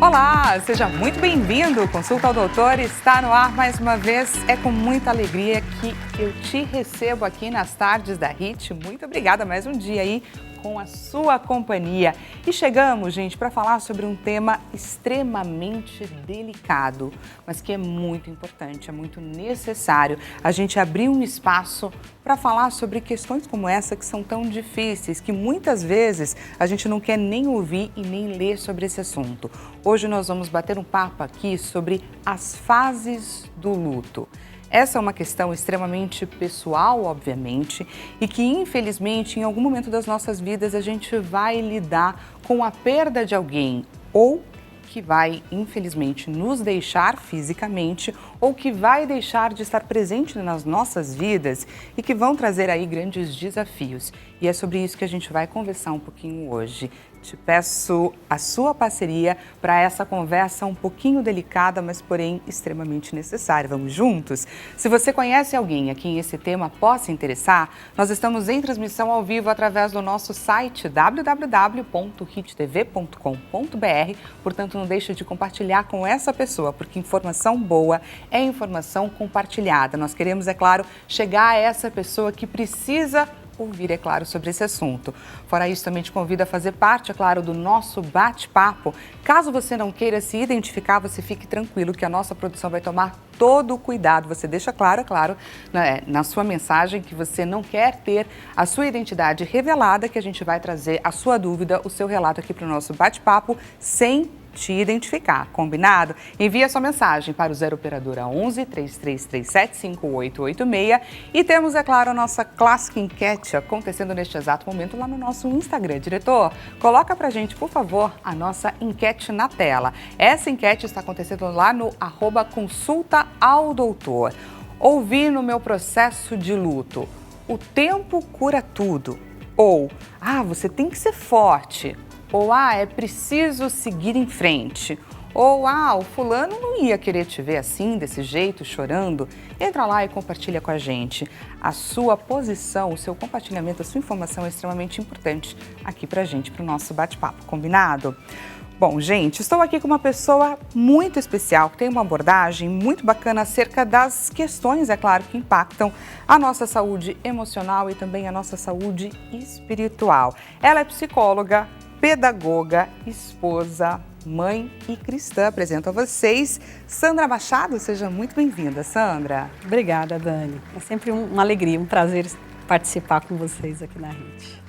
Olá, seja muito bem-vindo. Consulta ao Doutor está no ar mais uma vez. É com muita alegria que eu te recebo aqui nas tardes da HIT. Muito obrigada mais um dia aí com a sua companhia. E chegamos, gente, para falar sobre um tema extremamente delicado, mas que é muito importante, é muito necessário a gente abrir um espaço para falar sobre questões como essa que são tão difíceis, que muitas vezes a gente não quer nem ouvir e nem ler sobre esse assunto. Hoje nós vamos bater um papo aqui sobre as fases do luto. Essa é uma questão extremamente pessoal, obviamente, e que, infelizmente, em algum momento das nossas vidas, a gente vai lidar com a perda de alguém ou que vai, infelizmente, nos deixar fisicamente ou que vai deixar de estar presente nas nossas vidas e que vão trazer aí grandes desafios. E é sobre isso que a gente vai conversar um pouquinho hoje. Te peço a sua parceria para essa conversa um pouquinho delicada, mas porém extremamente necessária. Vamos juntos? Se você conhece alguém a quem esse tema possa interessar, nós estamos em transmissão ao vivo através do nosso site www.hittv.com.br. Portanto, não deixe de compartilhar com essa pessoa, porque informação boa é informação compartilhada. Nós queremos, é claro, chegar a essa pessoa que precisa ouvir, é claro, sobre esse assunto. Fora isso, também te convido a fazer parte, é claro, do nosso bate-papo. Caso você não queira se identificar, você fique tranquilo que a nossa produção vai tomar todo o cuidado. Você deixa claro, é claro, na sua mensagem que você não quer ter a sua identidade revelada, que a gente vai trazer a sua dúvida, o seu relato aqui para o nosso bate-papo sem te identificar, combinado? Envie a sua mensagem para o 0 operadora 11 3337 5886 e temos, é claro, a nossa clássica enquete acontecendo neste exato momento lá no nosso Instagram. Diretor, coloca pra gente, por favor, a nossa enquete na tela. Essa enquete está acontecendo lá no @consulta ao doutor. Ouvi no meu processo de luto, o tempo cura tudo. Ou, você tem que ser forte. Ou, é preciso seguir em frente. Ou, o fulano não ia querer te ver assim, desse jeito, chorando. Entra lá e compartilha com a gente. A sua posição, o seu compartilhamento, a sua informação é extremamente importante aqui pra gente, pro nosso bate-papo. Combinado? Bom, gente, estou aqui com uma pessoa muito especial, que tem uma abordagem muito bacana acerca das questões, é claro, que impactam a nossa saúde emocional e também a nossa saúde espiritual. Ela é psicóloga, pedagoga, esposa, mãe e cristã. Apresento a vocês Sandra Machado. Seja muito bem-vinda, Sandra. Obrigada, Dani. É sempre uma alegria, um prazer participar com vocês aqui na HIT.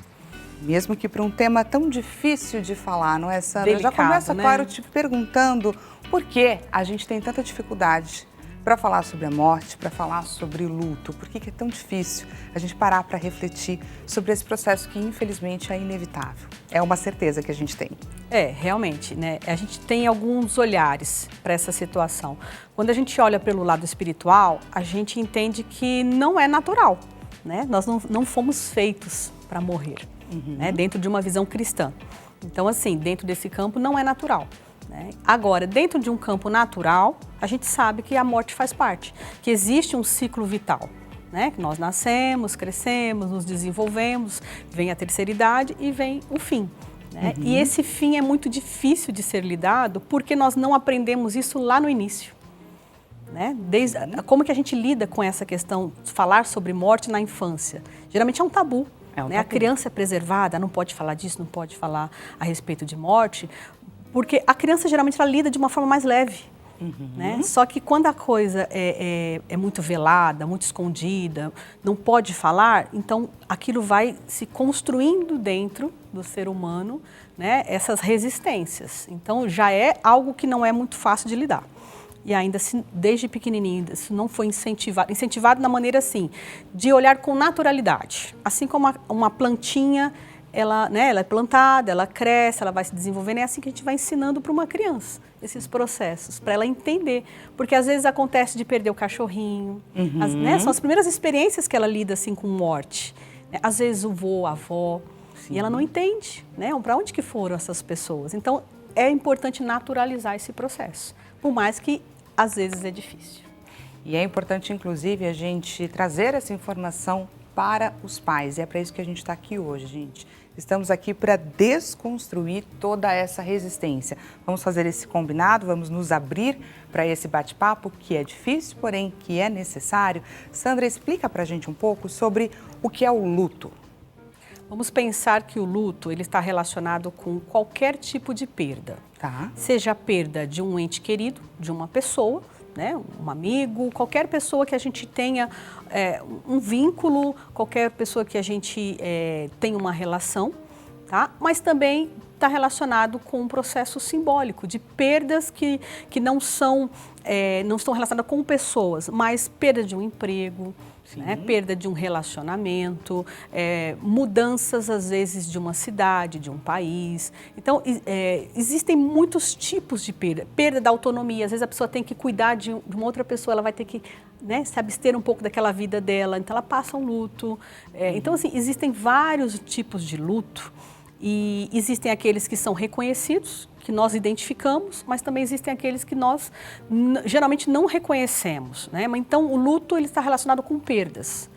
Mesmo que para um tema tão difícil de falar, não é, Sandra? Delicado, já começa, né? Claro, te perguntando por que a gente tem tanta dificuldade para falar sobre a morte, para falar sobre o luto. Por que é tão difícil a gente parar para refletir sobre esse processo que, infelizmente, é inevitável? É uma certeza que a gente tem. Realmente, né? A gente tem alguns olhares para essa situação. Quando a gente olha pelo lado espiritual, a gente entende que não é natural, né? Nós não fomos feitos para morrer, né? Dentro de uma visão cristã. Então, assim, dentro desse campo não é natural. Agora, dentro de um campo natural, a gente sabe que a morte faz parte, que existe um ciclo vital, né? Que nós nascemos, crescemos, nos desenvolvemos, vem a terceira idade e vem o fim, né? E esse fim é muito difícil de ser lidado porque nós não aprendemos isso lá no início, né? Como que a gente lida com essa questão de falar sobre morte na infância? Geralmente é um tabu. A criança é preservada, não pode falar disso, não pode falar a respeito de morte, porque a criança geralmente ela lida de uma forma mais leve, né? Só que quando a coisa é muito velada, muito escondida, não pode falar, então aquilo vai se construindo dentro do ser humano, né? Essas resistências. Então já é algo que não é muito fácil de lidar. E ainda assim, desde pequenininho, isso não foi incentivado na maneira assim, de olhar com naturalidade. Assim como uma plantinha, ela é plantada, ela cresce, ela vai se desenvolvendo, é assim que a gente vai ensinando para uma criança esses processos, para ela entender. Porque às vezes acontece de perder o cachorrinho, são as primeiras experiências que ela lida assim com morte. Às vezes o vô, a avó, e ela não entende, né? Para onde que foram essas pessoas. Então é importante naturalizar esse processo, por mais que às vezes é difícil. E é importante, inclusive, a gente trazer essa informação para os pais. E é para isso que a gente está aqui hoje, gente. Estamos aqui para desconstruir toda essa resistência. Vamos fazer esse combinado, vamos nos abrir para esse bate-papo que é difícil, porém que é necessário. Sandra, explica para a gente um pouco sobre o que é o luto. Vamos pensar que o luto ele está relacionado com qualquer tipo de perda. Tá. Seja a perda de um ente querido, de uma pessoa, né, um amigo, qualquer pessoa que a gente tenha um vínculo, qualquer pessoa que a gente tenha uma relação, tá? Mas também está relacionado com um processo simbólico de perdas que não estão relacionadas com pessoas, mas perda de um emprego, né, perda de um relacionamento, mudanças às vezes de uma cidade, de um país. Então, existem muitos tipos de perda. Perda da autonomia, às vezes a pessoa tem que cuidar de uma outra pessoa, ela vai ter que, né, se abster um pouco daquela vida dela, então ela passa um luto. Então, assim, existem vários tipos de luto e existem aqueles que são reconhecidos, que nós identificamos, mas também existem aqueles que nós geralmente não reconhecemos, né? Então, o luto ele está relacionado com perdas.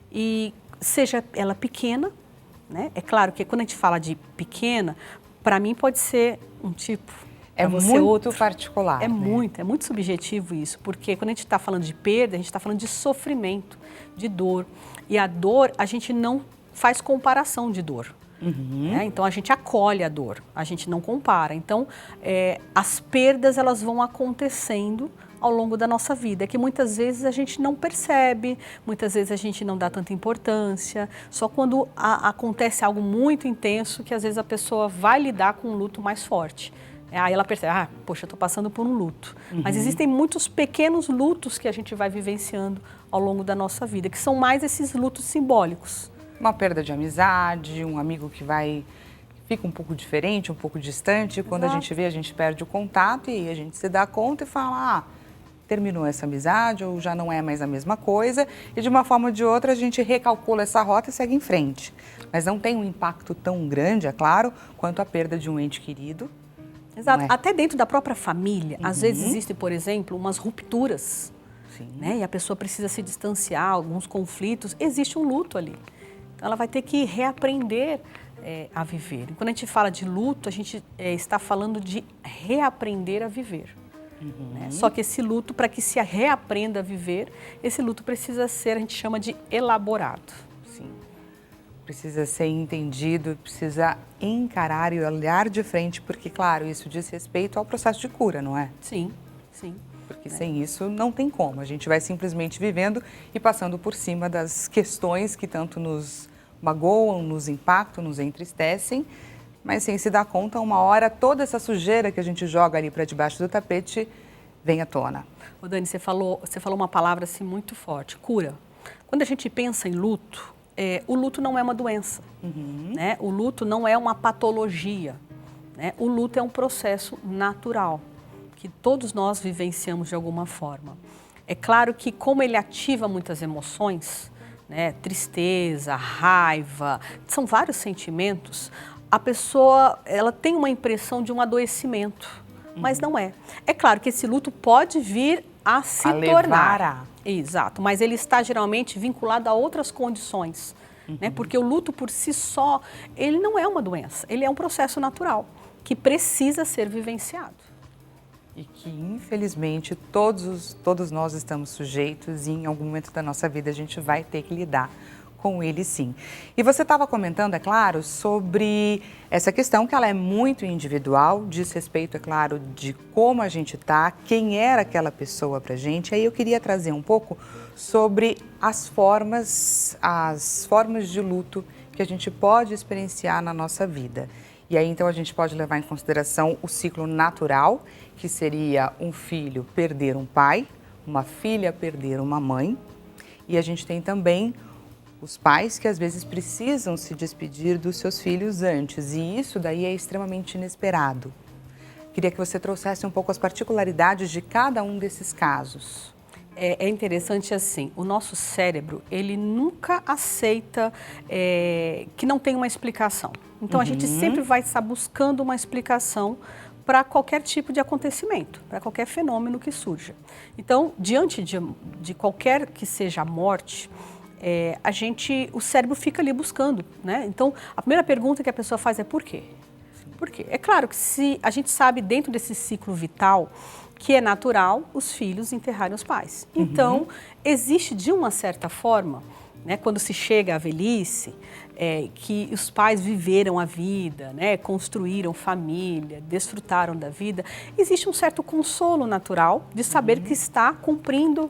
E seja ela pequena, né? É claro que quando a gente fala de pequena, para mim pode ser um tipo, é muito outro. Particular. É né? muito subjetivo isso, porque quando a gente está falando de perda, a gente está falando de sofrimento, de dor. E a dor, a gente não faz comparação de dor. Então, a gente acolhe a dor, a gente não compara. Então, as perdas elas vão acontecendo ao longo da nossa vida, que muitas vezes a gente não percebe, muitas vezes a gente não dá tanta importância, só quando acontece algo muito intenso que às vezes a pessoa vai lidar com um luto mais forte. Aí ela percebe, poxa, eu estou passando por um luto. Mas existem muitos pequenos lutos que a gente vai vivenciando ao longo da nossa vida, que são mais esses lutos simbólicos. Uma perda de amizade, um amigo que fica um pouco diferente, um pouco distante. Quando a gente vê, a gente perde o contato e a gente se dá conta e fala, terminou essa amizade ou já não é mais a mesma coisa. E de uma forma ou de outra a gente recalcula essa rota e segue em frente. Mas não tem um impacto tão grande, é claro, quanto a perda de um ente querido. Exato. Até dentro da própria família, às vezes existem, por exemplo, umas rupturas. Sim. Né? E a pessoa precisa se distanciar, alguns conflitos, existe um luto ali. Ela vai ter que reaprender a viver. E quando a gente fala de luto, a gente está falando de reaprender a viver. Né? Só que esse luto, para que se reaprenda a viver, esse luto precisa ser, a gente chama de elaborado. Sim. Precisa ser entendido, precisa encarar e olhar de frente, porque, claro, isso diz respeito ao processo de cura, não é? Sim, sim. Porque sem isso não tem como. A gente vai simplesmente vivendo e passando por cima das questões que tanto nos magoam, nos impactam, nos entristecem, mas sem se dar conta, uma hora toda essa sujeira que a gente joga ali para debaixo do tapete vem à tona. Ô Dani, você falou uma palavra assim muito forte, cura. Quando a gente pensa em luto, o luto não é uma doença, né? O luto não é uma patologia, né? O luto é um processo natural, que todos nós vivenciamos de alguma forma. É claro que como ele ativa muitas emoções, né, tristeza, raiva, são vários sentimentos, a pessoa ela tem uma impressão de um adoecimento, mas não é. É claro que esse luto pode vir a se tornar. Exato, mas ele está geralmente vinculado a outras condições, né, porque o luto por si só, ele não é uma doença, ele é um processo natural que precisa ser vivenciado. E que, infelizmente, todos nós estamos sujeitos e em algum momento da nossa vida a gente vai ter que lidar com ele, sim. E você estava comentando, é claro, sobre essa questão que ela é muito individual, diz respeito, é claro, de como a gente está, quem era aquela pessoa para a gente. Aí eu queria trazer um pouco sobre as formas de luto que a gente pode experienciar na nossa vida. E aí, então, a gente pode levar em consideração o ciclo natural, que seria um filho perder um pai, uma filha perder uma mãe. E a gente tem também os pais que, às vezes, precisam se despedir dos seus filhos antes. E isso daí é extremamente inesperado. Queria que você trouxesse um pouco as particularidades de cada um desses casos. É interessante assim, o nosso cérebro, ele nunca aceita que não tem uma explicação. Então, a gente sempre vai estar buscando uma explicação para qualquer tipo de acontecimento, para qualquer fenômeno que surja. Então, diante de qualquer que seja a morte, o cérebro fica ali buscando, né? Então, a primeira pergunta que a pessoa faz é por quê? Por quê? É claro que se a gente sabe dentro desse ciclo vital que é natural os filhos enterrarem os pais. Então, existe de uma certa forma, né, quando se chega à velhice, que os pais viveram a vida, né, construíram família, desfrutaram da vida, existe um certo consolo natural de saber que está cumprindo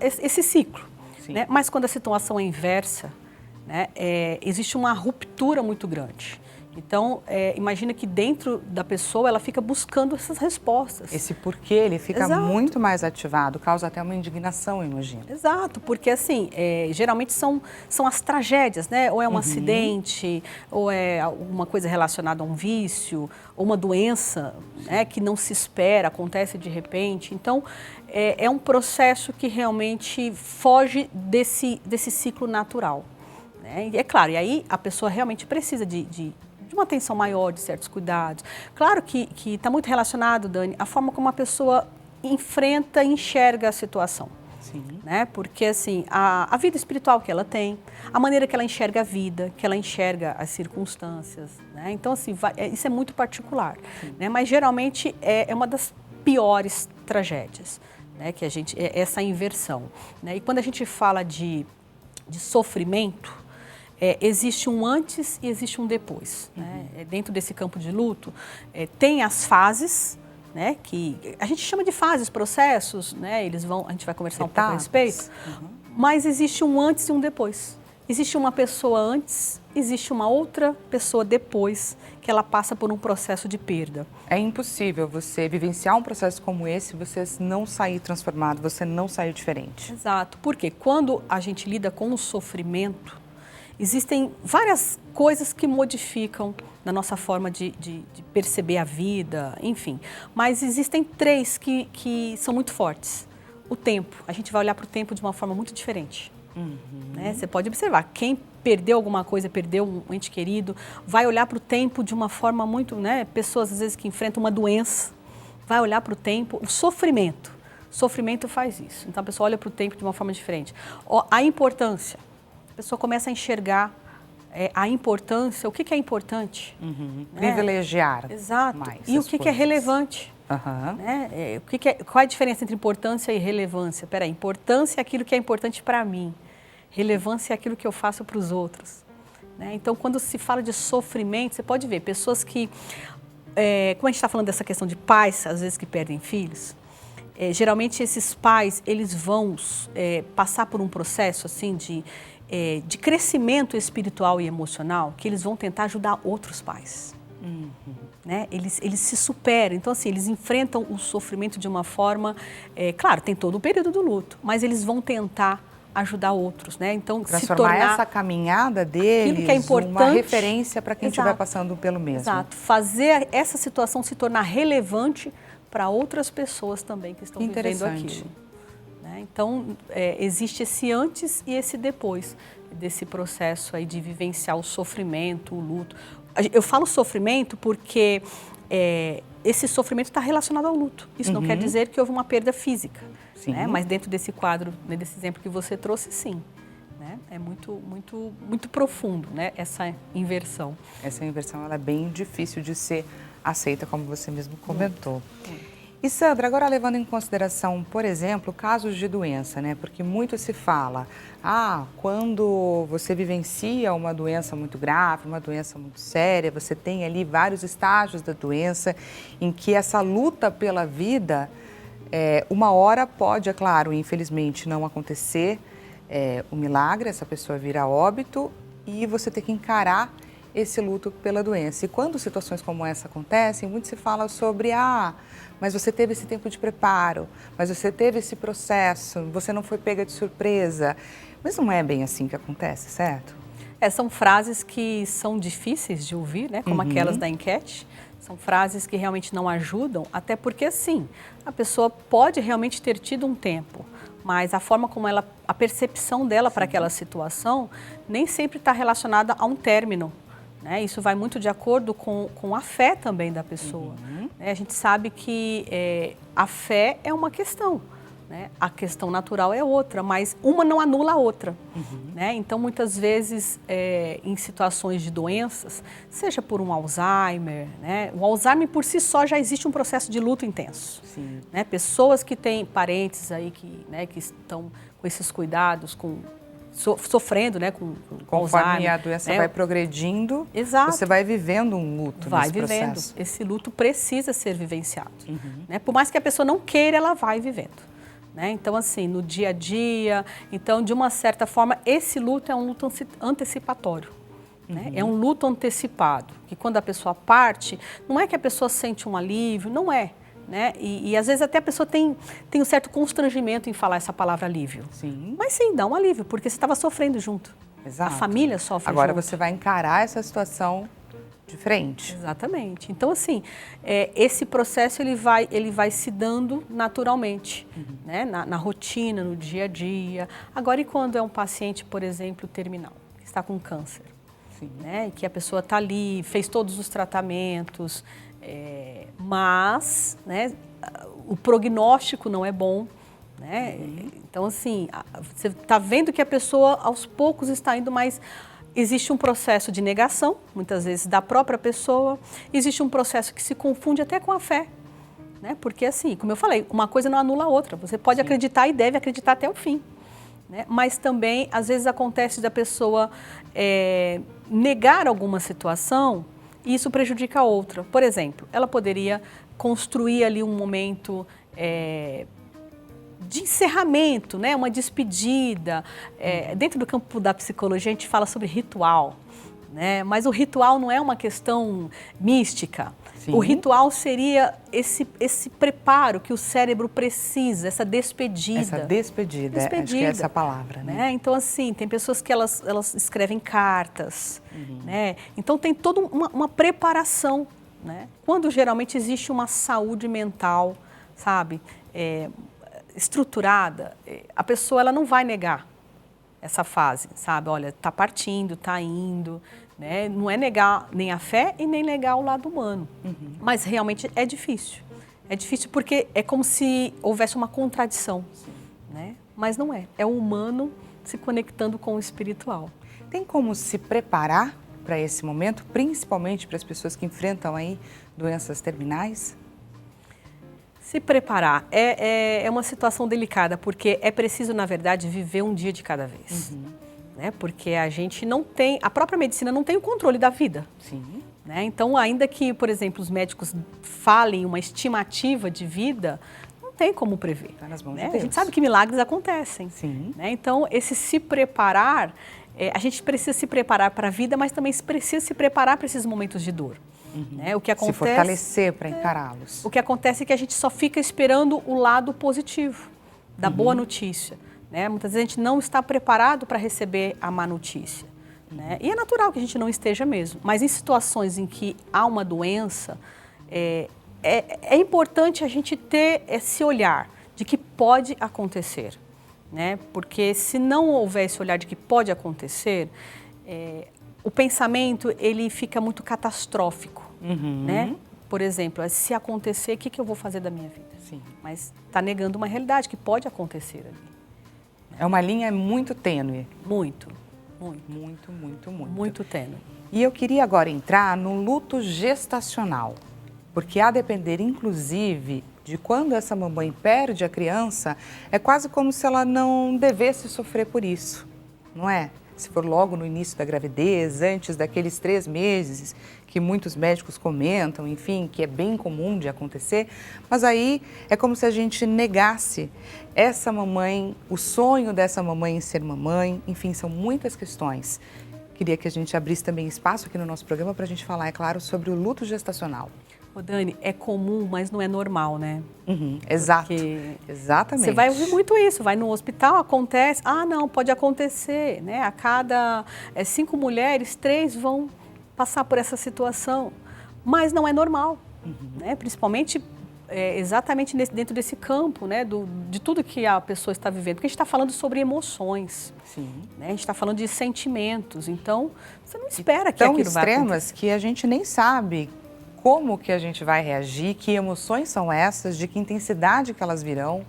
esse ciclo. Né? Mas quando a situação é inversa, né, existe uma ruptura muito grande. Então, imagina que dentro da pessoa ela fica buscando essas respostas. Esse porquê, ele fica Exato. Muito mais ativado, causa até uma indignação, eu imagino. Exato, porque assim, geralmente são as tragédias, né? Ou é um acidente, ou é alguma coisa relacionada a um vício, ou uma doença, né, que não se espera, acontece de repente. Então, é um processo que realmente foge desse ciclo natural. Né? E é claro, e aí a pessoa realmente precisa de uma atenção maior, de certos cuidados. Claro que está muito relacionado, Dani, a forma como a pessoa enfrenta e enxerga a situação. Sim. Né? Porque assim, a vida espiritual que ela tem, a maneira que ela enxerga a vida, que ela enxerga as circunstâncias. Né? Então, assim, isso é muito particular. Né? Mas geralmente é uma das piores tragédias, né? Que essa inversão. Né? E quando a gente fala de sofrimento, existe um antes e existe um depois. Né? Dentro desse campo de luto, tem as fases, né, que a gente chama de fases, processos, né, a gente vai conversar um pouco a respeito, mas existe um antes e um depois. Existe uma pessoa antes, existe uma outra pessoa depois que ela passa por um processo de perda. É impossível você vivenciar um processo como esse, você não sair transformado, você não sair diferente. Exato, porque quando a gente lida com o sofrimento, existem várias coisas que modificam na nossa forma de perceber a vida, enfim. Mas existem três que são muito fortes. O tempo. A gente vai olhar para o tempo de uma forma muito diferente. Né? Você pode observar, quem perdeu alguma coisa, perdeu um ente querido, vai olhar para o tempo de uma forma muito... Né? Pessoas, às vezes, que enfrentam uma doença, vai olhar para o tempo, o sofrimento. O sofrimento faz isso. Então, a pessoa olha para o tempo de uma forma diferente. A importância. A pessoa começa a enxergar a importância, o que é importante. Né? Privilegiar. Exato. Mais e o que é relevante. Né? Qual é a diferença entre importância e relevância? Peraí, importância é aquilo que é importante para mim. Relevância é aquilo que eu faço para os outros. Né? Então, quando se fala de sofrimento, você pode ver pessoas que... como a gente está falando dessa questão de pais, às vezes, que perdem filhos, geralmente esses pais, eles vão passar por um processo assim de crescimento espiritual e emocional, que eles vão tentar ajudar outros pais. Né? Eles se superam, então assim, eles enfrentam o sofrimento de uma forma, claro, tem todo o período do luto, mas eles vão tentar ajudar outros, né? Então, transformar essa caminhada deles que é importante, uma referência para quem estiver passando pelo mesmo. Exato, fazer essa situação se tornar relevante para outras pessoas também que estão vivendo aquilo. Então, existe esse antes e esse depois desse processo aí de vivenciar o sofrimento, o luto. Eu falo sofrimento porque esse sofrimento está relacionado ao luto. Isso não quer dizer que houve uma perda física, né? Mas dentro desse quadro, desse exemplo que você trouxe, sim. Né? É muito, muito, muito profundo, né? Essa inversão. Essa inversão ela é bem difícil de ser aceita, como você mesmo comentou. E Sandra, agora levando em consideração, por exemplo, casos de doença, né? Porque muito se fala, quando você vivencia uma doença muito grave, uma doença muito séria, você tem ali vários estágios da doença em que essa luta pela vida, uma hora pode, é claro, infelizmente não acontecer um milagre, essa pessoa vira óbito e você tem que encarar esse luto pela doença. E quando situações como essa acontecem, muito se fala sobre, mas você teve esse tempo de preparo, mas você teve esse processo, você não foi pega de surpresa. Mas não é bem assim que acontece, certo? São frases que são difíceis de ouvir, né? Como aquelas da enquete. São frases que realmente não ajudam, até porque, assim, a pessoa pode realmente ter tido um tempo, mas a forma como a percepção dela para aquela situação nem sempre está relacionada a um término. Né? Isso vai muito de acordo com a fé também da pessoa. A gente sabe que a fé é uma questão. né? A questão natural é outra, mas uma não anula a outra. Né? Então, muitas vezes, em situações de doenças, seja por um Alzheimer, né? O Alzheimer por si só já existe um processo de luto intenso. Sim. Né? Pessoas que têm parentes aí que estão com esses cuidados, sofrendo, né, com Conforme Alzheimer, a doença né? vai progredindo, Exato. você vai vivendo um luto Vai nesse vivendo. processo. Esse luto precisa ser vivenciado. Né? Por mais que a pessoa não queira, ela vai vivendo. Né? Então, assim, no dia a dia, então, de uma certa forma, esse luto é um luto antecipatório. Né? É um luto antecipado, que quando a pessoa parte, não é que a pessoa sente um alívio, não é. Né? E às vezes até a pessoa tem um certo constrangimento em falar essa palavra alívio. Sim. Mas sim, dá um alívio, porque você estava sofrendo junto. Exato. A família sofre Agora junto. você vai encarar essa situação de frente. Exatamente. Então, assim, esse processo ele vai se dando naturalmente, né? Na rotina, no dia a dia. Agora, e quando é um paciente, por exemplo, terminal, que está com câncer? Sim. Né? Que a pessoa está ali, fez todos os tratamentos, mas, né, o prognóstico não é bom. Né? Então, assim, você está vendo que a pessoa aos poucos está indo, mas existe um processo de negação, muitas vezes da própria pessoa, existe um processo que se confunde até com a fé. Né? Porque, assim, como eu falei, uma coisa não anula a outra. Você pode acreditar e deve acreditar até o fim. Né? Mas também, às vezes, acontece da pessoa negar alguma situação e isso prejudica a outra. Por exemplo, ela poderia construir ali um momento de encerramento, né? Uma despedida. Dentro do campo da psicologia, a gente fala sobre ritual. Né? Mas o ritual não é uma questão mística. Sim. O ritual seria esse preparo que o cérebro precisa, essa despedida. Essa despedida. Acho que é essa a palavra, né? Então, assim, tem pessoas que elas escrevem cartas, né? Então tem toda uma preparação, né? Quando geralmente existe uma saúde mental, sabe, estruturada, a pessoa ela não vai negar essa fase, sabe? Olha, está partindo, está indo, né? Não é negar nem a fé e nem negar o lado humano. Mas realmente é difícil. É difícil porque é como se houvesse uma contradição, né? Mas não é. É o humano se conectando com o espiritual. Tem como se preparar para esse momento, principalmente para as pessoas que enfrentam aí doenças terminais? Se preparar é uma situação delicada, porque é preciso, na verdade, viver um dia de cada vez. Né? Porque a gente não tem, a própria medicina não tem o controle da vida. Sim. Né? Então, ainda que, por exemplo, os médicos falem uma estimativa de vida, não tem como prever. Está nas mãos né? de Deus. A gente sabe que milagres acontecem. Sim. Né? Então, esse se preparar, a gente precisa se preparar para a vida, mas também precisa se preparar para esses momentos de dor. Né? O que acontece, se fortalecer para encará-los. O que acontece é que a gente só fica esperando o lado positivo da boa notícia. Né? Muitas vezes a gente não está preparado para receber a má notícia. Né? E é natural que a gente não esteja mesmo. Mas em situações em que há uma doença, é importante a gente ter esse olhar de que pode acontecer. Né? Porque se não houver esse olhar de que pode acontecer, o pensamento ele fica muito catastrófico. Né? Por exemplo, se acontecer, o que eu vou fazer da minha vida? Sim. Mas está negando uma realidade que pode acontecer ali. É uma linha muito tênue. Muito. Muito tênue. E eu queria agora entrar no luto gestacional, porque a depender, inclusive, de quando essa mamãe perde a criança, é quase como se ela não devesse sofrer por isso, não é? Se for logo no início da gravidez, antes daqueles 3 meses que muitos médicos comentam, enfim, que é bem comum de acontecer, mas aí é como se a gente negasse essa mamãe, o sonho dessa mamãe em ser mamãe, enfim, são muitas questões. Queria que a gente abrisse também espaço aqui no nosso programa para a gente falar, é claro, sobre o luto gestacional. Ô Dani, é comum, mas não é normal, né? Exato, exatamente. Você vai ouvir muito isso, vai no hospital, acontece, não, pode acontecer, né? A cada 5 mulheres, 3 vão passar por essa situação, mas não é normal, né? Principalmente exatamente dentro desse campo, né? De tudo que a pessoa está vivendo, porque a gente está falando sobre emoções. Sim. Né? A gente está falando de sentimentos, então você não espera que aquilo vai acontecer. Tão extremas que a gente nem sabe como que a gente vai reagir, que emoções são essas, de que intensidade que elas virão,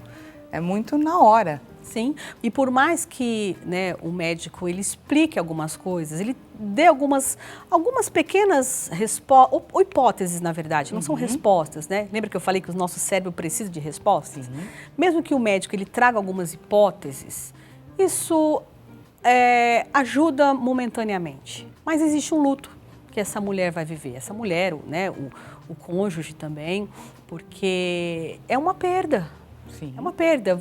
É muito na hora. Sim, e por mais que, né, o médico ele explique algumas coisas, ele dê algumas pequenas respostas, ou hipóteses, na verdade, não são respostas, né? Lembra que eu falei que o nosso cérebro precisa de respostas? Mesmo que o médico ele traga algumas hipóteses, isso ajuda momentaneamente. Mas existe um luto que essa mulher vai viver, essa mulher, né, o cônjuge também, porque é uma perda. Sim. É uma perda.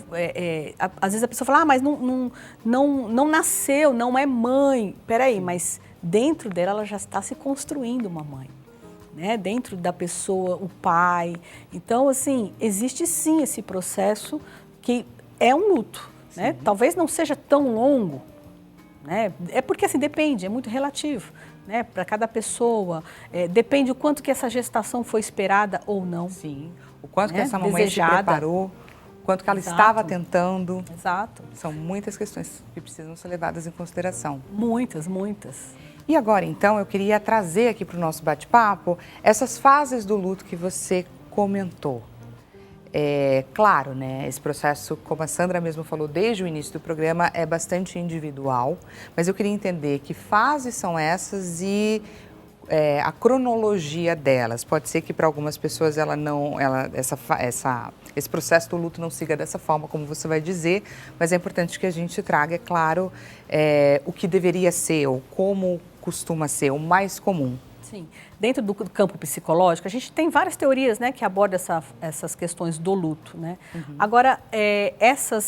Às vezes a pessoa fala, mas não nasceu, não é mãe. Peraí, mas dentro dela ela já está se construindo uma mãe. Né? Dentro da pessoa, o pai. Então, assim, existe sim esse processo que é um luto. Né? Talvez não seja tão longo. Né? É porque, assim, depende, é muito relativo. Né? Para cada pessoa, depende o quanto que essa gestação foi esperada ou não. Sim, o quanto que né? essa mamãe Desejada. se preparou. Quanto que ela Exato. estava tentando. Exato. São muitas questões que precisam ser levadas em consideração. Muitas, muitas. E agora, então, eu queria trazer aqui para o nosso bate-papo essas fases do luto que você comentou. Claro, né, esse processo, como a Sandra mesmo falou desde o início do programa, é bastante individual, mas eu queria entender que fases são essas e a cronologia delas. Pode ser que para algumas pessoas esse processo do luto não siga dessa forma, como você vai dizer, mas é importante que a gente traga, é claro, o que deveria ser ou como costuma ser, o mais comum. Sim. Dentro do campo psicológico, a gente tem várias teorias, né, que abordam essas questões do luto. Né? Agora,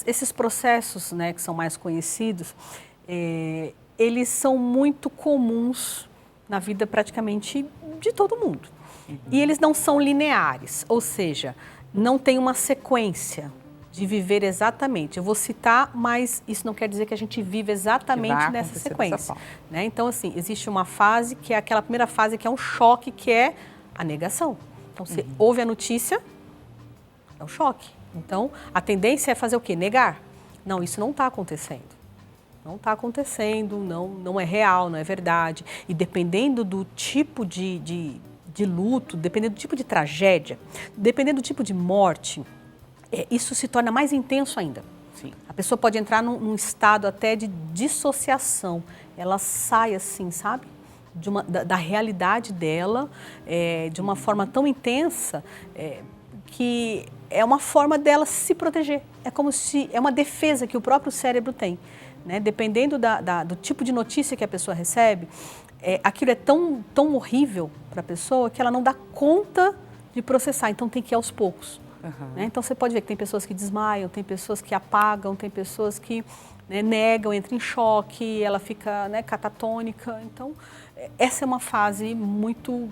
esses processos, né, que são mais conhecidos, eles são muito comuns na vida praticamente de todo mundo. E eles não são lineares, ou seja, não tem uma sequência de viver exatamente. Eu vou citar, mas isso não quer dizer que a gente vive exatamente nessa sequência. Né? Então, assim, existe uma fase que é aquela primeira fase que é um choque, que é a negação. Então, você ouve a notícia, é um choque. Então, a tendência é fazer o quê? Negar. Não, isso não está acontecendo. Não está acontecendo, não é real, não é verdade. E dependendo do tipo de luto, dependendo do tipo de tragédia, dependendo do tipo de morte, isso se torna mais intenso ainda. Sim. A pessoa pode entrar num estado até de dissociação. Ela sai assim, sabe? Da realidade dela, de uma forma tão intensa que é uma forma dela se proteger. É como se é uma defesa que o próprio cérebro tem. Né? Dependendo do tipo de notícia que a pessoa recebe, aquilo é tão horrível para a pessoa que ela não dá conta de processar, então tem que ir aos poucos. Né? Então você pode ver que tem pessoas que desmaiam, tem pessoas que apagam, tem pessoas que negam, entram em choque, ela fica catatônica. Então, essa é uma fase muito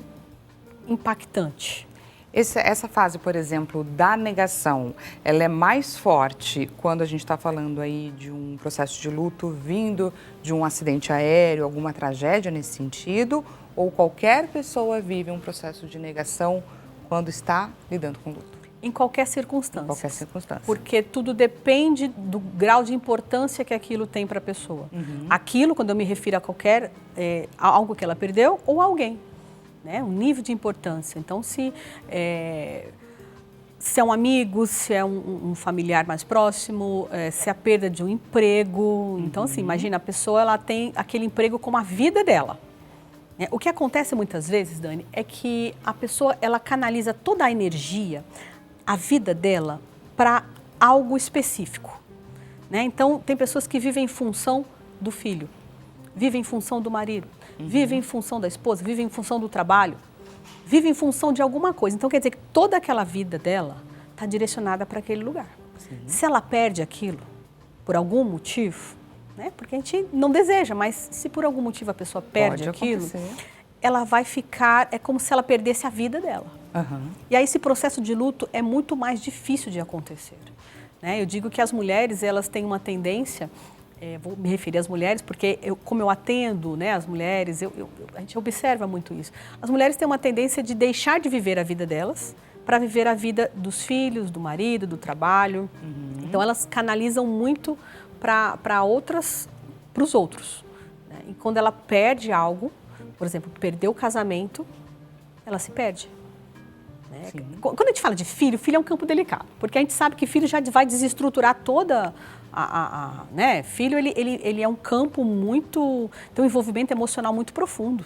impactante. Essa fase, por exemplo, da negação, ela é mais forte quando a gente está falando aí de um processo de luto vindo de um acidente aéreo, alguma tragédia nesse sentido, ou qualquer pessoa vive um processo de negação quando está lidando com luto? Em qualquer circunstância. Em qualquer circunstância. Porque tudo depende do grau de importância que aquilo tem para a pessoa. Aquilo, quando eu me refiro a qualquer, algo que ela perdeu ou alguém. Né? Um nível de importância. Então, se é um amigo, se é um familiar mais próximo, se é a perda de um emprego. Então, assim, imagina, a pessoa ela tem aquele emprego como a vida dela. O que acontece muitas vezes, Dani, é que a pessoa ela canaliza toda a energia, a vida dela, para algo específico. Né? Então, tem pessoas que vivem em função do filho, vivem em função do marido, vivem em função da esposa, vivem em função do trabalho, vivem em função de alguma coisa. Então, quer dizer que toda aquela vida dela está direcionada para aquele lugar. Sim. Se ela perde aquilo, por algum motivo, né? Porque a gente não deseja, mas se por algum motivo a pessoa perde aquilo, ela vai ficar, é como se ela perdesse a vida dela. E aí esse processo de luto é muito mais difícil de acontecer. Né? Eu digo que as mulheres, elas têm uma tendência, vou me referir às mulheres, porque como eu atendo, né, as mulheres, a gente observa muito isso. As mulheres têm uma tendência de deixar de viver a vida delas para viver a vida dos filhos, do marido, do trabalho. Então elas canalizam muito para os outros. Né? E quando ela perde algo, por exemplo, perdeu o casamento, ela se perde. Né? Quando a gente fala de filho, filho é um campo delicado, porque a gente sabe que filho já vai desestruturar toda né? Filho, ele é um campo muito, tem um envolvimento emocional muito profundo,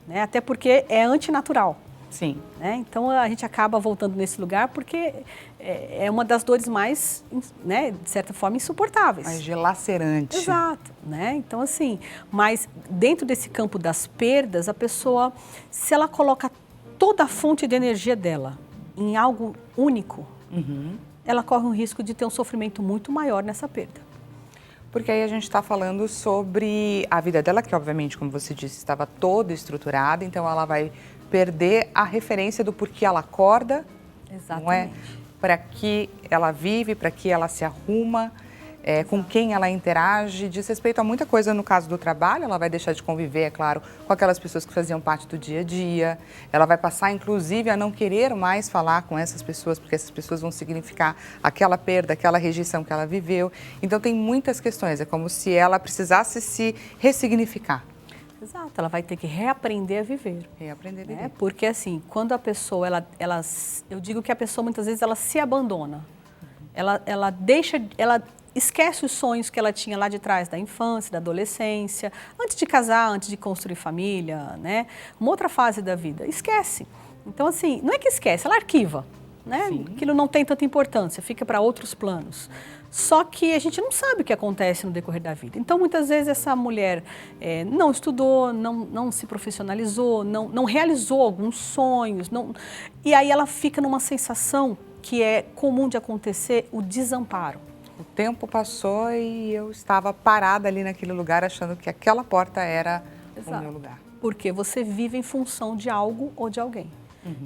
né? Até porque é antinatural. Sim. Né? Então a gente acaba voltando nesse lugar porque é uma das dores mais, né, de certa forma, insuportáveis. Mais dilacerante. Exato. Né? Então assim, mas dentro desse campo das perdas, a pessoa, se ela coloca toda a fonte de energia dela em algo único, ela corre um risco de ter um sofrimento muito maior nessa perda. Porque aí a gente está falando sobre a vida dela, que obviamente, como você disse, estava toda estruturada, então ela vai perder a referência do porquê ela acorda, exatamente, não é? Para que ela vive, para que ela se arruma, com quem ela interage, diz respeito a muita coisa no caso do trabalho. Ela vai deixar de conviver, é claro, com aquelas pessoas que faziam parte do dia a dia, ela vai passar inclusive a não querer mais falar com essas pessoas, porque essas pessoas vão significar aquela perda, aquela rejeição que ela viveu. Então tem muitas questões, é como se ela precisasse se ressignificar. Exato, ela vai ter que reaprender a viver. Reaprender a viver. Né? Porque assim, quando a pessoa, eu digo que a pessoa muitas vezes ela se abandona, ela esquece os sonhos que ela tinha lá de trás, da infância, da adolescência, antes de casar, antes de construir família, né? Uma outra fase da vida, esquece. Então assim, não é que esquece, ela arquiva, né? Aquilo não tem tanta importância, fica para outros planos. Só que a gente não sabe o que acontece no decorrer da vida. Então, muitas vezes, essa mulher não estudou, não se profissionalizou, não realizou alguns sonhos. E aí ela fica numa sensação que é comum de acontecer, o desamparo. O tempo passou e eu estava parada ali naquele lugar, achando que aquela porta era o meu lugar. Porque você vive em função de algo ou de alguém.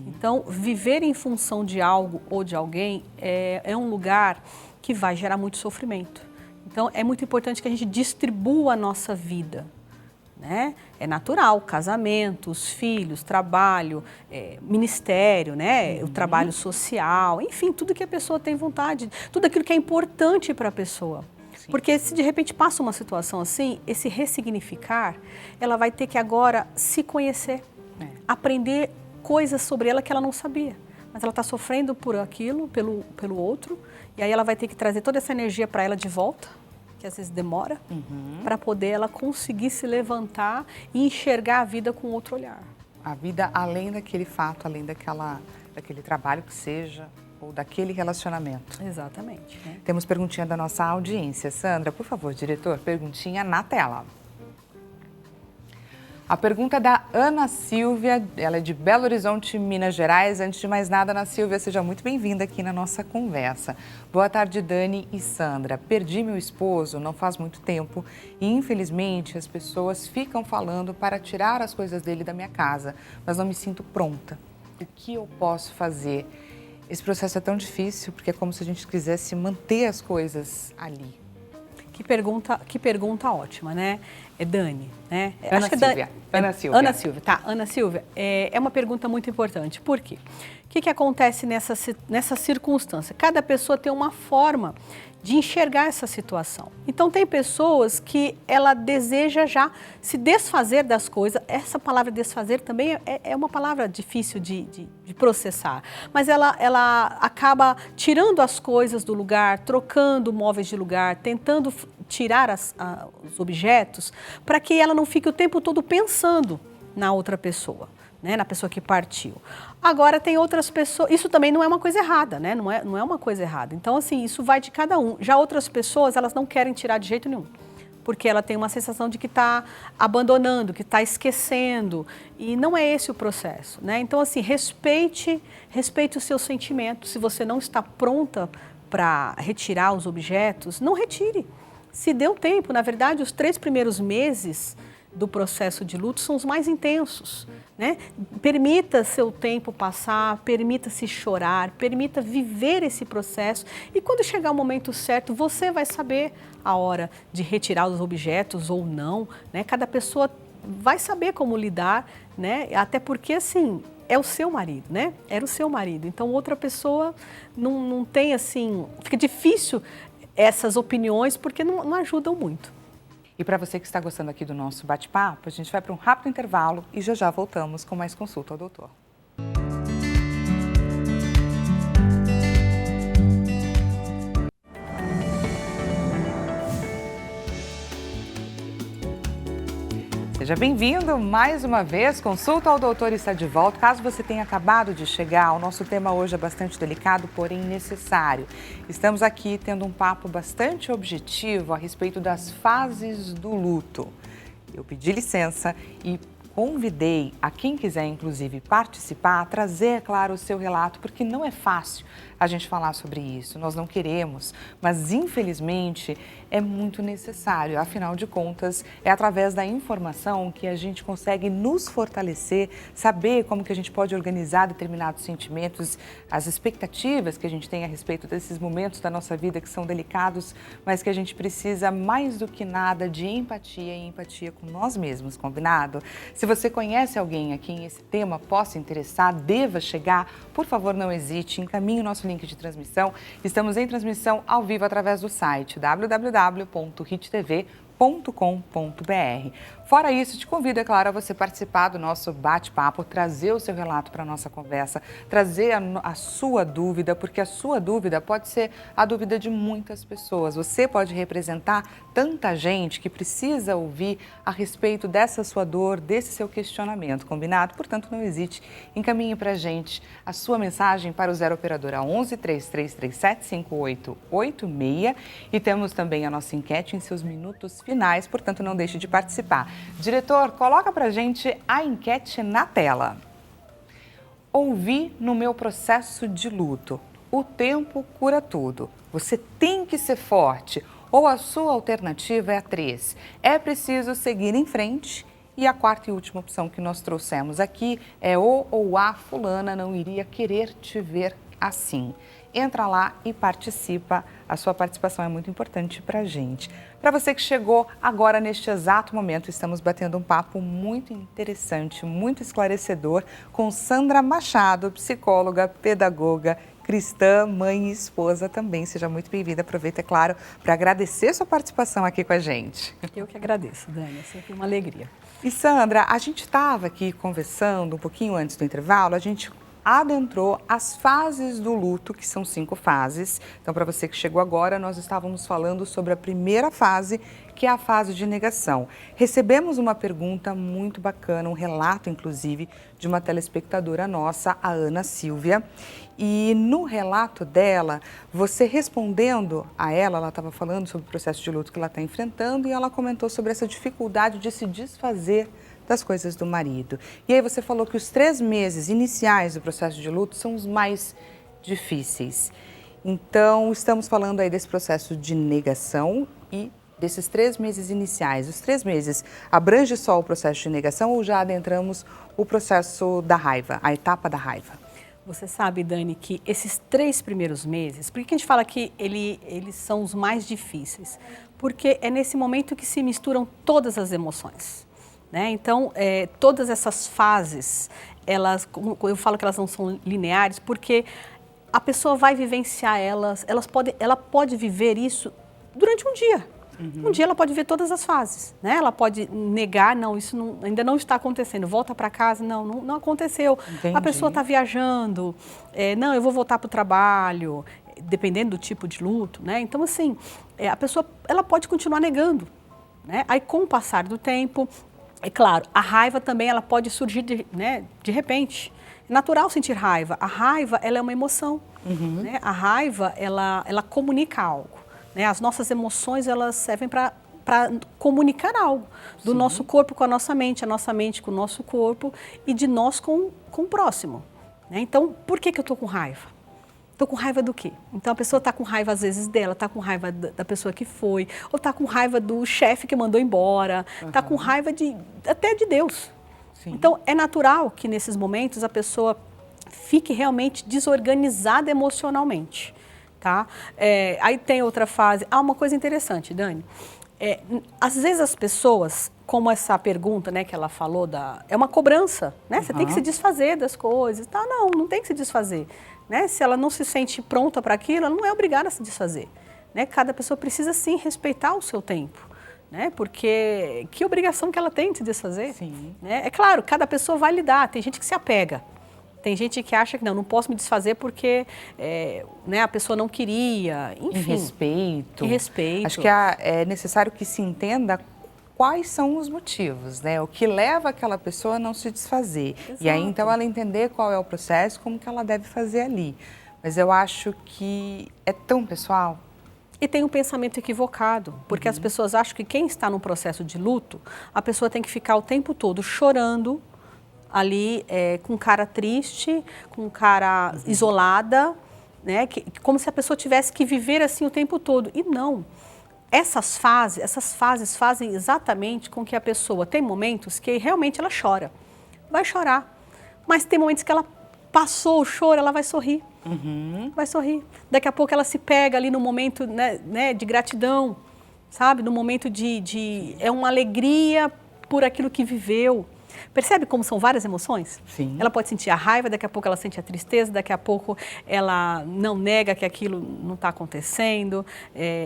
Então, viver em função de algo ou de alguém é um lugar que vai gerar muito sofrimento. Então, é muito importante que a gente distribua a nossa vida, né? É natural, casamento, os filhos, trabalho, ministério, né? O trabalho social, enfim, tudo que a pessoa tem vontade, tudo aquilo que é importante para a pessoa. Sim. Porque se de repente passa uma situação assim, esse ressignificar, ela vai ter que agora se conhecer, aprender coisas sobre ela que ela não sabia. Mas ela está sofrendo por aquilo, pelo outro, e aí ela vai ter que trazer toda essa energia para ela de volta, que às vezes demora, para poder ela conseguir se levantar e enxergar a vida com outro olhar. A vida além daquele fato, além daquele trabalho que seja, ou daquele relacionamento. Exatamente. Né? Temos perguntinha da nossa audiência. Sandra, por favor, diretor, perguntinha na tela. A pergunta é da Ana Silvia, ela é de Belo Horizonte, Minas Gerais. Antes de mais nada, Ana Silvia, seja muito bem-vinda aqui na nossa conversa. Boa tarde, Dani e Sandra. Perdi meu esposo não faz muito tempo e, infelizmente, as pessoas ficam falando para tirar as coisas dele da minha casa, mas não me sinto pronta. O que eu posso fazer? Esse processo é tão difícil, porque é como se a gente quisesse manter as coisas ali. Que pergunta ótima, né? Dani, né? Ana Silvia. Ana Silvia, tá. Ana Silvia, é uma pergunta muito importante. Por quê? O que acontece nessa circunstância? Cada pessoa tem uma forma de enxergar essa situação. Então, tem pessoas que ela deseja já se desfazer das coisas. Essa palavra desfazer também é uma palavra difícil de processar. Mas ela acaba tirando as coisas do lugar, trocando móveis de lugar, tentando tirar os objetos para que ela não fique o tempo todo pensando na outra pessoa, né, na pessoa que partiu. Agora tem outras pessoas, isso também não é uma coisa errada, né? Não é uma coisa errada. Então, assim, isso vai de cada um. Já outras pessoas, elas não querem tirar de jeito nenhum, porque ela tem uma sensação de que está abandonando, que está esquecendo, e não é esse o processo, né? Então, assim, respeite os seus sentimentos. Se você não está pronta para retirar os objetos, não retire. Se deu tempo, na verdade, os 3 primeiros meses do processo de luto são os mais intensos, né? Permita seu tempo passar, permita-se chorar, permita viver esse processo e quando chegar o momento certo, você vai saber a hora de retirar os objetos ou não, né? Cada pessoa vai saber como lidar, né? Até porque, assim, é o seu marido, né? Era o seu marido, então outra pessoa não tem, assim, fica difícil essas opiniões porque não ajudam muito. E para você que está gostando aqui do nosso bate-papo, a gente vai para um rápido intervalo e já voltamos com mais consulta ao doutor. Seja bem-vindo mais uma vez. Consulta ao Doutor está de volta. Caso você tenha acabado de chegar, o nosso tema hoje é bastante delicado, porém necessário. Estamos aqui tendo um papo bastante objetivo a respeito das fases do luto. Eu pedi licença e convidei a quem quiser, inclusive, participar, a trazer, claro, o seu relato, porque não é fácil a gente falar sobre isso. Nós não queremos, mas infelizmente é muito necessário. Afinal de contas, é através da informação que a gente consegue nos fortalecer, saber como que a gente pode organizar determinados sentimentos, as expectativas que a gente tem a respeito desses momentos da nossa vida que são delicados, mas que a gente precisa mais do que nada de empatia e empatia com nós mesmos, combinado? Se você conhece alguém a quem esse tema possa interessar, deva chegar, por favor, não hesite, encaminhe o nosso link de transmissão. Estamos em transmissão ao vivo através do site www.hittv.com.br. Fora isso, te convido, é claro, a você participar do nosso bate-papo, trazer o seu relato para a nossa conversa, trazer a sua dúvida, porque a sua dúvida pode ser a dúvida de muitas pessoas. Você pode representar tanta gente que precisa ouvir a respeito dessa sua dor, desse seu questionamento, combinado? Portanto, não hesite, encaminhe para a gente a sua mensagem para o 0 Operadora 11 3337 5886 e temos também a nossa enquete em seus minutos finais, portanto, não deixe de participar. Diretor, coloca pra gente a enquete na tela. Ouvi no meu processo de luto. O tempo cura tudo. Você tem que ser forte. Ou a sua alternativa é a 3. É preciso seguir em frente. E a quarta e última opção que nós trouxemos aqui é o ou a fulana não iria querer te ver assim. Entra lá e participa. A sua participação é muito importante para a gente. Para você que chegou agora neste exato momento, estamos batendo um papo muito interessante, muito esclarecedor com Sandra Machado, psicóloga, pedagoga, cristã, mãe e esposa também. Seja muito bem-vinda. Aproveita, é claro, para agradecer sua participação aqui com a gente. Eu que agradeço, Dani. É sempre uma alegria. E Sandra, a gente estava aqui conversando um pouquinho antes do intervalo, a gente adentrou as fases do luto, que são 5 fases. Então, para você que chegou agora, nós estávamos falando sobre a primeira fase, que é a fase de negação. Recebemos uma pergunta muito bacana, um relato, inclusive, de uma telespectadora nossa, a Ana Silvia. E no relato dela, você respondendo a ela estava falando sobre o processo de luto que ela está enfrentando e ela comentou sobre essa dificuldade de se desfazer das coisas do marido. E aí você falou que os 3 meses iniciais do processo de luto são os mais difíceis. Então, estamos falando aí desse processo de negação e desses 3 meses iniciais. Os 3 meses abrange só o processo de negação ou já adentramos o processo da raiva, a etapa da raiva? Você sabe, Dani, que esses 3 primeiros meses, por que a gente fala que eles são os mais difíceis? Porque é nesse momento que se misturam todas as emoções. Né? Então, todas essas fases, eu falo que elas não são lineares, porque a pessoa vai vivenciar ela pode viver isso durante um dia. Um dia ela pode ver todas as fases, né? Ela pode negar, não, isso ainda não está acontecendo, volta para casa, não aconteceu. Entendi. A pessoa está viajando, não, eu vou voltar para o trabalho, dependendo do tipo de luto, né? Então, assim, a pessoa ela pode continuar negando, né? Aí, com o passar do tempo, é claro, a raiva também ela pode surgir de repente. É natural sentir raiva. A raiva ela é uma emoção. Né? A raiva ela comunica algo. Né? As nossas emoções elas servem para comunicar algo do Sim. nosso corpo com a nossa mente com o nosso corpo e de nós com o próximo. Né? Então, por que eu estou com raiva? Estou com raiva do quê? Então, a pessoa está com raiva, às vezes, dela, está com raiva da pessoa que foi, ou está com raiva do chefe que mandou embora, está com raiva até de Deus. Sim. Então, é natural que, nesses momentos, a pessoa fique realmente desorganizada emocionalmente. Tá? Aí tem outra fase. Uma coisa interessante, Dani. Às vezes, as pessoas, como essa pergunta, né, que ela falou, é uma cobrança, né? Você tem que se desfazer das coisas. Tá? Não tem que se desfazer. Né? Se ela não se sente pronta para aquilo, ela não é obrigada a se desfazer. Né? Cada pessoa precisa, sim, respeitar o seu tempo. Né? Porque que obrigação que ela tem de se desfazer? Sim. Né? É claro, cada pessoa vai lidar. Tem gente que se apega. Tem gente que acha que não posso me desfazer porque né, a pessoa não queria. Enfim. Em respeito. Em respeito. Acho que é necessário que se entenda quais são os motivos, né? O que leva aquela pessoa a não se desfazer. Exato. E aí, então, ela entender qual é o processo, como que ela deve fazer ali. Mas eu acho que é tão pessoal. E tem um pensamento equivocado, porque as pessoas acham que quem está num processo de luto, a pessoa tem que ficar o tempo todo chorando, ali com cara triste, com cara isolada, né? Como se a pessoa tivesse que viver assim o tempo todo. E não. Essas fases fazem exatamente com que a pessoa tem momentos que realmente ela chora. Vai chorar. Mas tem momentos que ela passou o choro, ela vai sorrir. Vai sorrir. Daqui a pouco ela se pega ali no momento, né, de gratidão, sabe? No momento é uma alegria por aquilo que viveu. Percebe como são várias emoções? Sim. Ela pode sentir a raiva, daqui a pouco ela sente a tristeza, daqui a pouco ela não nega que aquilo não está acontecendo.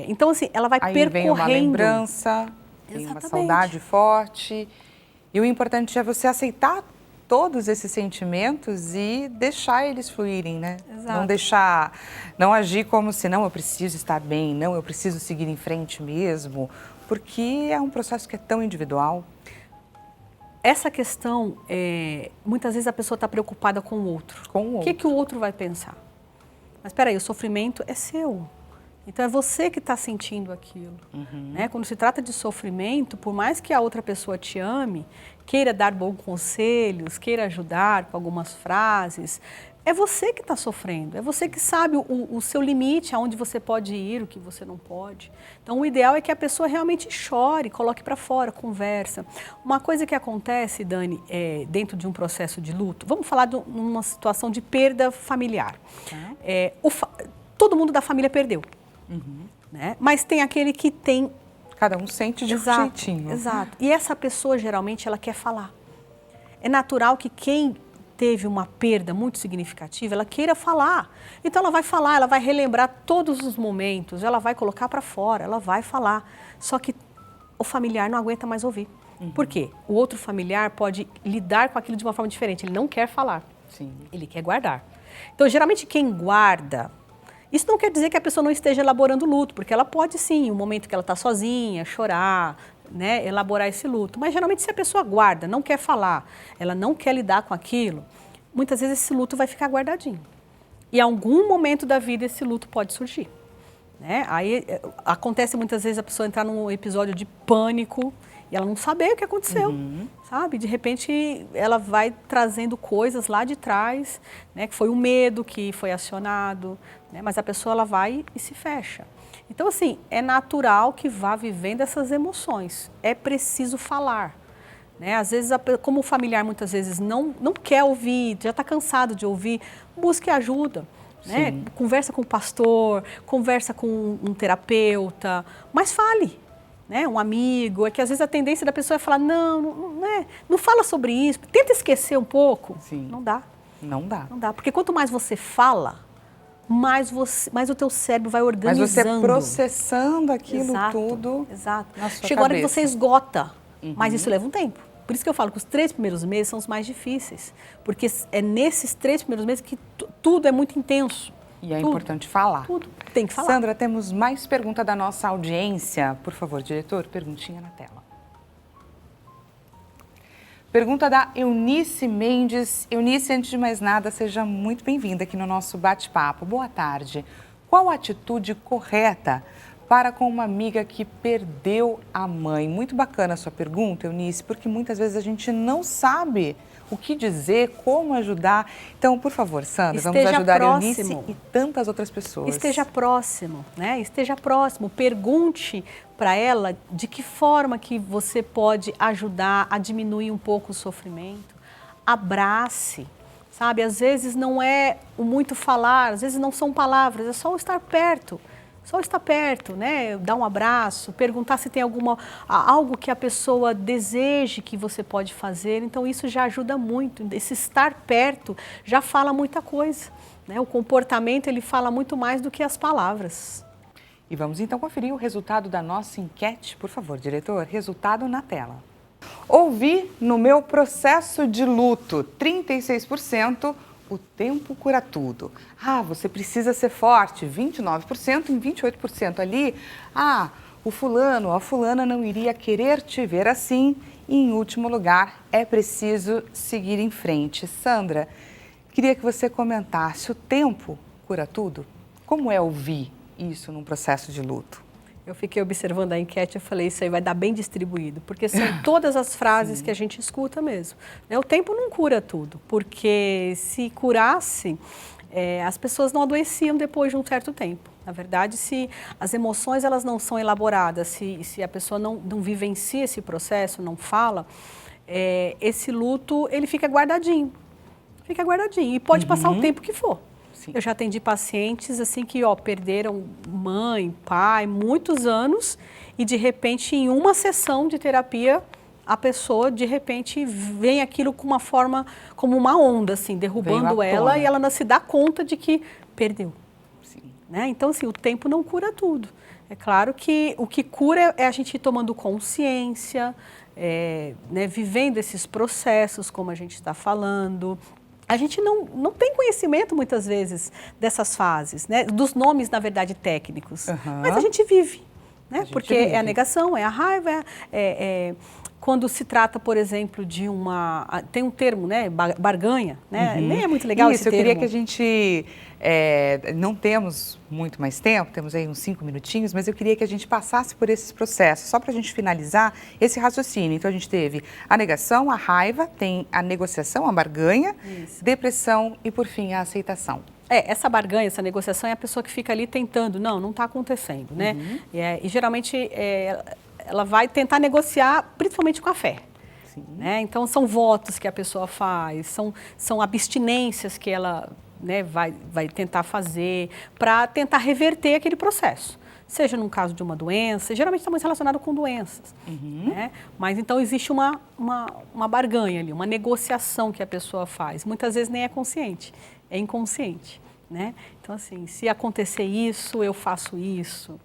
Então, assim, ela vai percorrendo. Aí vem uma lembrança, tem uma saudade forte. E o importante é você aceitar todos esses sentimentos e deixar eles fluírem, né? Exato. Não agir como se não, eu preciso estar bem, não, eu preciso seguir em frente mesmo, porque é um processo que é tão individual. Essa questão, muitas vezes a pessoa está preocupada com o outro. O que o outro vai pensar? Mas espera aí, o sofrimento é seu. Então é você que está sentindo aquilo. Né? Quando se trata de sofrimento, por mais que a outra pessoa te ame, queira dar bons conselhos, queira ajudar com algumas frases, é você que está sofrendo, é você que sabe o seu limite, aonde você pode ir, o que você não pode. Então o ideal é que a pessoa realmente chore, coloque para fora, conversa. Uma coisa que acontece, Dani, dentro de um processo de luto, vamos falar de uma situação de perda familiar. Todo mundo da família perdeu, né? Mas tem aquele que tem... Cada um sente de um jeitinho. Exato. E essa pessoa, geralmente, ela quer falar. É natural que quem teve uma perda muito significativa, ela queira falar. Então, ela vai falar, ela vai relembrar todos os momentos, ela vai colocar para fora, ela vai falar. Só que o familiar não aguenta mais ouvir. Por quê? O outro familiar pode lidar com aquilo de uma forma diferente. Ele não quer falar. Sim. Ele quer guardar. Então, geralmente, quem guarda... Isso não quer dizer que a pessoa não esteja elaborando luto, porque ela pode sim, o momento que ela está sozinha, chorar, né, elaborar esse luto. Mas geralmente se a pessoa guarda, não quer falar, ela não quer lidar com aquilo, muitas vezes esse luto vai ficar guardadinho. E em algum momento da vida esse luto pode surgir. Né? Aí acontece muitas vezes a pessoa entrar num episódio de pânico e ela não saber o que aconteceu, sabe? De repente ela vai trazendo coisas lá de trás, né? Que foi o medo que foi acionado, né? Mas a pessoa ela vai e se fecha. Então assim, é natural que vá vivendo essas emoções, é preciso falar. Né? Às vezes, como o familiar muitas vezes não quer ouvir, já está cansado de ouvir, busque ajuda. Né? Conversa com o pastor, conversa com um terapeuta, mas fale. Né? Um amigo, é que às vezes a tendência da pessoa é falar, não fala sobre isso, tenta esquecer um pouco. Sim. Não dá. Não dá. Não dá, porque quanto mais você fala, mais o teu cérebro vai organizando. Mas você processando aquilo tudo. Exato. Na sua Chega a hora que cabeça. você esgota, mas isso leva um tempo. Por isso que eu falo que os 3 primeiros meses são os mais difíceis, porque é nesses 3 primeiros meses que tudo é muito intenso. E é importante falar. Tudo. Tem que falar. Sandra, temos mais pergunta da nossa audiência. Por favor, diretor, perguntinha na tela. Pergunta da Eunice Mendes. Eunice, antes de mais nada, seja muito bem-vinda aqui no nosso bate-papo. Boa tarde. Qual a atitude correta para com uma amiga que perdeu a mãe? Muito bacana a sua pergunta, Eunice, porque muitas vezes a gente não sabe o que dizer, como ajudar. Então, por favor, Sandra, vamos ajudar a Eunice e tantas outras pessoas. Esteja próximo, né? Esteja próximo. Pergunte para ela de que forma que você pode ajudar a diminuir um pouco o sofrimento. Abrace, sabe? Às vezes não é o muito falar, às vezes não são palavras, é só estar perto. Só estar perto, né? Dar um abraço, perguntar se tem algo que a pessoa deseje que você pode fazer. Então, isso já ajuda muito. Esse estar perto já fala muita coisa. Né? O comportamento, ele fala muito mais do que as palavras. E vamos então conferir o resultado da nossa enquete. Por favor, diretor, resultado na tela. Ouvi no meu processo de luto, 36%. O tempo cura tudo. Ah, você precisa ser forte, 29%, em 28% ali. Ah, o fulano ou a fulana não iria querer te ver assim. E, em último lugar, é preciso seguir em frente. Sandra, queria que você comentasse: o tempo cura tudo? Como é ouvir isso num processo de luto? Eu fiquei observando a enquete e falei, isso aí vai dar bem distribuído, porque são todas as frases que a gente escuta mesmo. O tempo não cura tudo, porque se curasse, as pessoas não adoeciam depois de um certo tempo. Na verdade, se as emoções elas não são elaboradas, se a pessoa não vivencia esse processo, não fala, esse luto ele fica guardadinho. Fica guardadinho e pode passar o tempo que for. Sim. Eu já atendi pacientes assim que perderam mãe, pai, muitos anos e de repente em uma sessão de terapia a pessoa de repente vem aquilo com uma forma, como uma onda assim, derrubando ela e ela não se dá conta de que perdeu. Sim. Né? Então assim, o tempo não cura tudo. É claro que o que cura é a gente ir tomando consciência, né, vivendo esses processos como a gente está falando. A gente não tem conhecimento, muitas vezes, dessas fases, né? Dos nomes, na verdade, técnicos. Mas a gente vive, né? Porque vive. É a negação, é a raiva, quando se trata, por exemplo, de uma... Tem um termo, né? Barganha, né? Nem é muito legal esse termo. Isso, eu queria que a gente... não temos muito mais tempo, temos aí uns 5 minutinhos, mas eu queria que a gente passasse por esses processos, só para a gente finalizar esse raciocínio. Então, a gente teve a negação, a raiva, tem a negociação, a barganha, depressão e, por fim, a aceitação. Essa barganha, essa negociação é a pessoa que fica ali tentando, não está acontecendo, né? E geralmente ela vai tentar negociar, principalmente com a fé. Né? Então, são votos que a pessoa faz, são abstinências que ela... Né, vai tentar fazer para tentar reverter aquele processo. Seja num caso de uma doença, geralmente está muito relacionado com doenças. Né? Mas então existe uma barganha ali, uma negociação que a pessoa faz. Muitas vezes nem é consciente, é inconsciente. Né? Então assim, se acontecer isso, eu faço isso.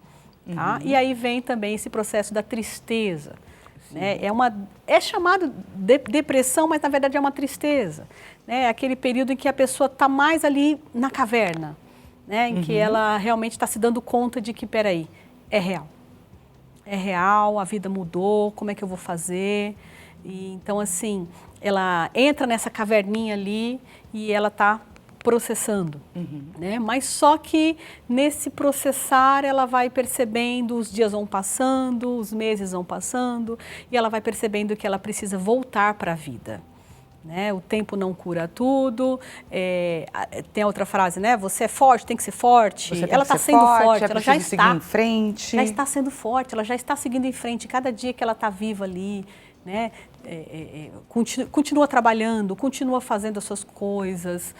Tá? E aí vem também esse processo da tristeza. Né? É chamado de depressão, mas na verdade é uma tristeza. Né? É aquele período em que a pessoa está mais ali na caverna, né? Em que ela realmente está se dando conta de que, peraí, é real. É real, a vida mudou, como é que eu vou fazer? E, então, assim, ela entra nessa caverninha ali e ela está processando, né? Mas só que nesse processar ela vai percebendo, os dias vão passando, os meses vão passando e ela vai percebendo que ela precisa voltar para a vida. Né? O tempo não cura tudo, tem a outra frase, né? Você é forte, tem que ser forte. Ela está sendo forte, ela já está seguir em frente. Já está sendo forte, ela já está seguindo em frente cada dia que ela está viva ali, né? Continua trabalhando, continua fazendo as suas coisas.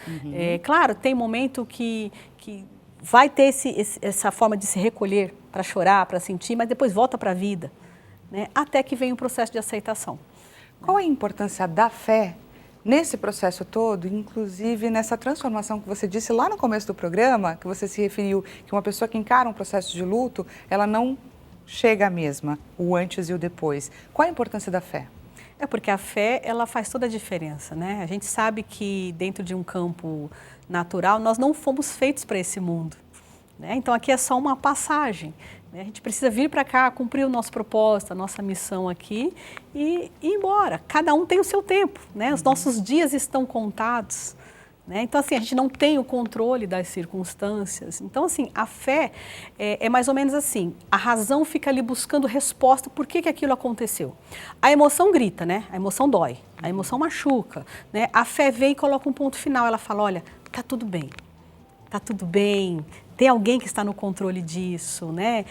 Claro, tem momento que vai ter essa forma de se recolher para chorar, para sentir, mas depois volta para a vida, né? Até que vem o processo de aceitação. Qual a importância da fé nesse processo todo, inclusive nessa transformação que você disse lá no começo do programa, que você se referiu que uma pessoa que encara um processo de luto, ela não chega à mesma, o antes e o depois. Qual a importância da fé? Porque a fé, ela faz toda a diferença, né? A gente sabe que dentro de um campo natural, nós não fomos feitos para esse mundo, né? Então aqui é só uma passagem, né? A gente precisa vir para cá, cumprir o nosso propósito, a nossa missão aqui e ir embora. Cada um tem o seu tempo, né? Os nossos dias estão contados. Né? Então, assim, a gente não tem o controle das circunstâncias. Então, assim, a fé é mais ou menos assim, a razão fica ali buscando resposta por que aquilo aconteceu. A emoção grita, né? A emoção dói, a emoção machuca, né? A fé vem e coloca um ponto final, ela fala, olha, tá tudo bem, tem alguém que está no controle disso, né?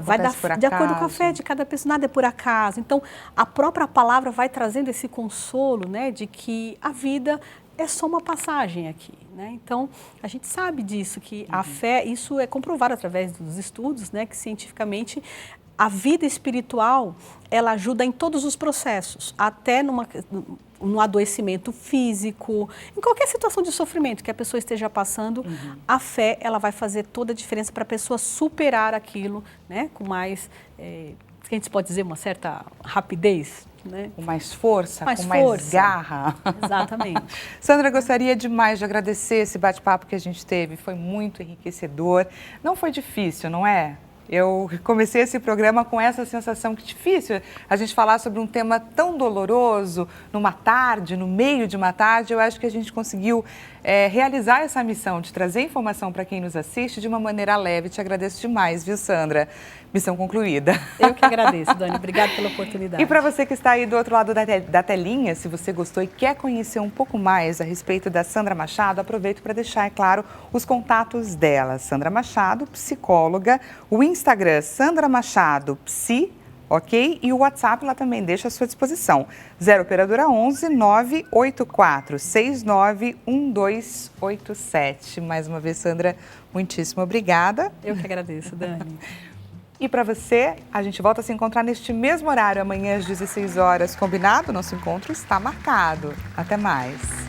Vai dar por acaso. De acordo com a fé de cada pessoa, nada é por acaso. Então, a própria palavra vai trazendo esse consolo, né? De que a vida é só uma passagem aqui, né? Então, a gente sabe disso, que a fé, isso é comprovado através dos estudos, né? Que cientificamente a vida espiritual, ela ajuda em todos os processos, até no adoecimento físico, em qualquer situação de sofrimento que a pessoa esteja passando, a fé, ela vai fazer toda a diferença para a pessoa superar aquilo, né? Com mais, que a gente pode dizer, uma certa rapidez. Né? Com mais força, com mais garra. Exatamente. Sandra, gostaria demais de agradecer esse bate-papo que a gente teve, foi muito enriquecedor. Não foi difícil, não é? Eu comecei esse programa com essa sensação que difícil a gente falar sobre um tema tão doloroso, numa tarde, no meio de uma tarde. Eu acho que a gente conseguiu realizar essa missão de trazer informação para quem nos assiste de uma maneira leve. Te agradeço demais, viu, Sandra? Missão concluída. Eu que agradeço, Dani. Obrigada pela oportunidade. E para você que está aí do outro lado da telinha, se você gostou e quer conhecer um pouco mais a respeito da Sandra Machado, aproveito para deixar, é claro, os contatos dela. Sandra Machado, psicóloga, o Instagram Sandra Machado Psi, ok? E o WhatsApp lá também deixa à sua disposição. 0 operadora 11 984 69 1287. Mais uma vez, Sandra, muitíssimo obrigada. Eu que agradeço, Dani. E para você, a gente volta a se encontrar neste mesmo horário, amanhã às 16 horas, combinado? Nosso encontro está marcado. Até mais.